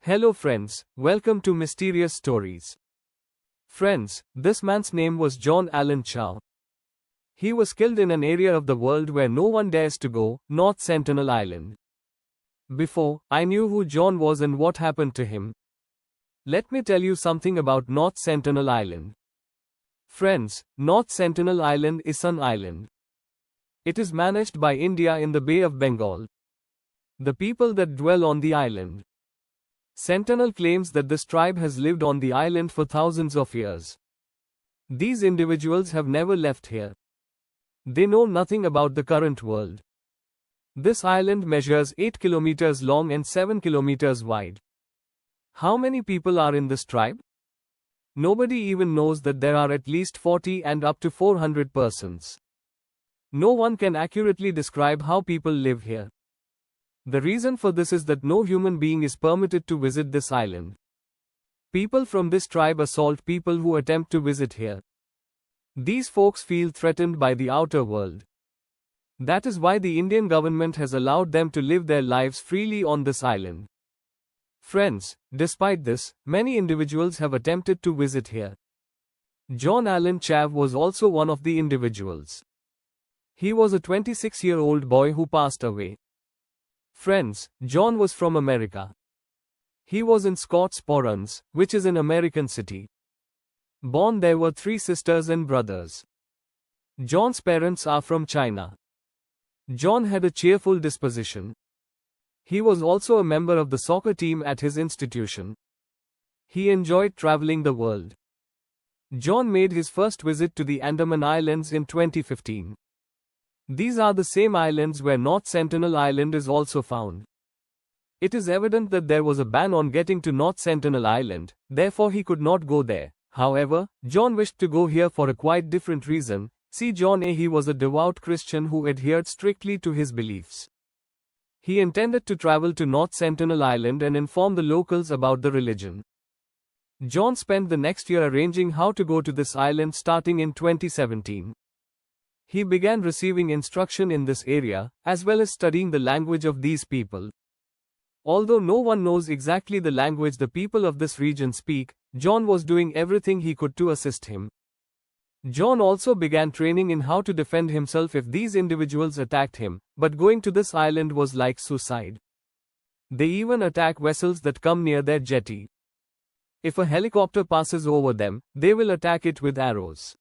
Hello friends, welcome to Mysterious Stories. Friends, this man's name was John Allen Chau. He was killed in an area of the world where no one dares to go, North Sentinel Island. Before I knew who John was and what happened to him, let me tell you something about North Sentinel Island. Friends, North Sentinel Island is an island. It is managed by India in the Bay of Bengal. The people that dwell on the island. Sentinel claims that this tribe has lived on the island for thousands of years. These individuals have never left here. They know nothing about the current world. This island measures 8 kilometers long and 7 kilometers wide. How many people are in this tribe? Nobody even knows that there are at least 40 and up to 400 persons. No one can accurately describe how people live here. The reason for this is that no human being is permitted to visit this island. People from this tribe assault people who attempt to visit here. These folks feel threatened by the outer world. That is why the Indian government has allowed them to live their lives freely on this island. Friends, despite this, many individuals have attempted to visit here. John Allen Chau was also one of the individuals. He was a 26-year-old boy who passed away. Friends, John was from America. He was in Scottsboro, which is an American city. Born there were 3 sisters and brothers. John's parents are from China. John had a cheerful disposition. He was also a member of the soccer team at his institution. He enjoyed traveling the world. John made his first visit to the Andaman Islands in 2015. These are the same islands where North Sentinel Island is also found. It is evident that there was a ban on getting to North Sentinel Island, therefore he could not go there. However, John wished to go here for a quite different reason. See John A. He was a devout Christian who adhered strictly to his beliefs. He intended to travel to North Sentinel Island and inform the locals about the religion. John spent the next year arranging how to go to this island starting in 2017. He began receiving instruction in this area, as well as studying the language of these people. Although no one knows exactly the language the people of this region speak, John was doing everything he could to assist him. John also began training in how to defend himself if these individuals attacked him, but going to this island was like suicide. They even attack vessels that come near their jetty. If a helicopter passes over them, they will attack it with arrows.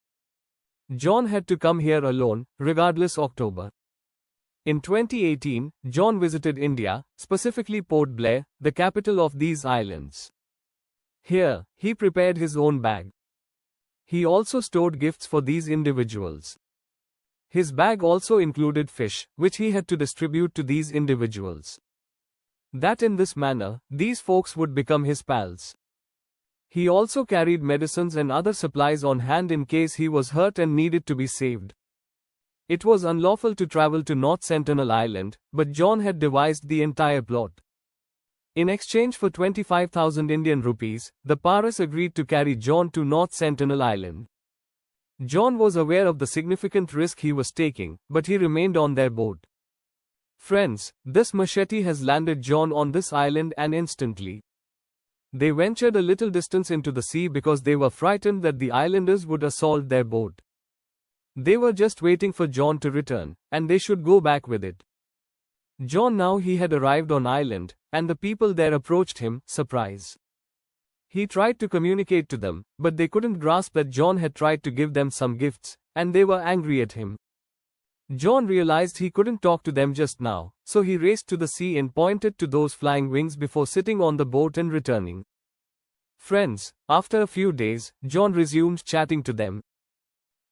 John had to come here alone, regardless October. In 2018, John visited India, specifically Port Blair, the capital of these islands. Here, he prepared his own bag. He also stored gifts for these individuals. His bag also included fish, which he had to distribute to these individuals. That in this manner, these folks would become his pals. He also carried medicines and other supplies on hand in case he was hurt and needed to be saved. It was unlawful to travel to North Sentinel Island, but John had devised the entire plot. In exchange for 25,000 Indian rupees, the Paras agreed to carry John to North Sentinel Island. John was aware of the significant risk he was taking, but he remained on their boat. Friends, this machete has landed John on this island and instantly. They ventured a little distance into the sea because they were frightened that the islanders would assault their boat. They were just waiting for John to return, and they should go back with it. John now he had arrived on island, and the people there approached him, surprise. He tried to communicate to them, but they couldn't grasp that John had tried to give them some gifts, and they were angry at him. John realized he couldn't talk to them just now, so he raced to the sea and pointed to those flying wings before sitting on the boat and returning. Friends, after a few days, John resumed chatting to them.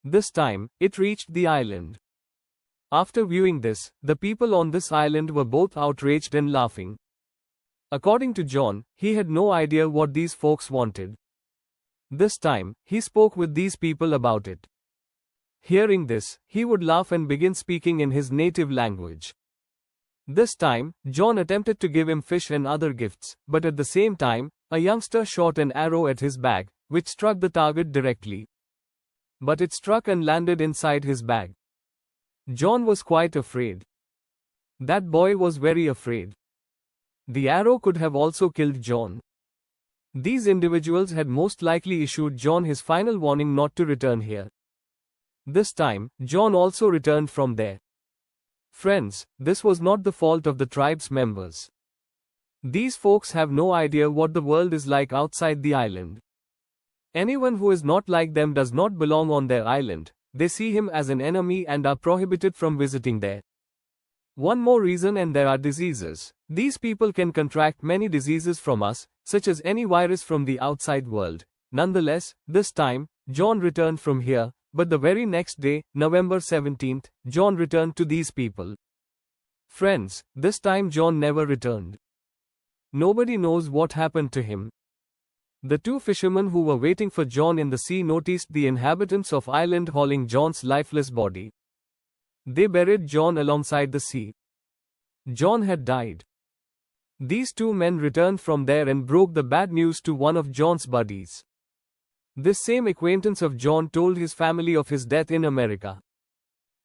This time, it reached the island. After viewing this, the people on this island were both outraged and laughing. According to John, he had no idea what these folks wanted. This time, he spoke with these people about it. Hearing this, he would laugh and begin speaking in his native language. This time, John attempted to give him fish and other gifts, but at the same time, a youngster shot an arrow at his bag, which struck the target directly. But it struck and landed inside his bag. John was quite afraid. That boy was very afraid. The arrow could have also killed John. These individuals had most likely issued John his final warning not to return here. This time, John also returned from there. Friends, this was not the fault of the tribe's members. These folks have no idea what the world is like outside the island. Anyone who is not like them does not belong on their island. They see him as an enemy and are prohibited from visiting there. One more reason, and there are diseases. These people can contract many diseases from us, such as any virus from the outside world. Nonetheless, this time, John returned from here, but the very next day, November 17th, John returned to these people. Friends, this time John never returned. Nobody knows what happened to him. The two fishermen who were waiting for John in the sea noticed the inhabitants of island hauling John's lifeless body. They buried John alongside the sea. John had died. These two men returned from there and broke the bad news to one of John's buddies. This same acquaintance of John told his family of his death in America.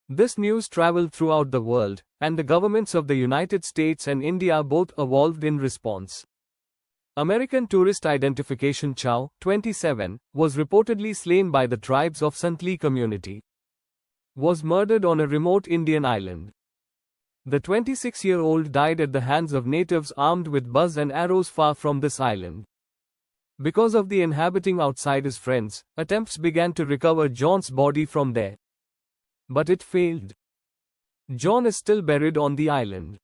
This news traveled throughout the world, and the governments of the United States and India both evolved in response. American tourist identification Chau, 27, was reportedly slain by the tribes of Sentinelese community. Was murdered on a remote Indian island. The 26-year-old died at the hands of natives armed with bows and arrows far from this island. Because of the inhabiting outside his friends, attempts began to recover John's body from there. But it failed. John is still buried on the island.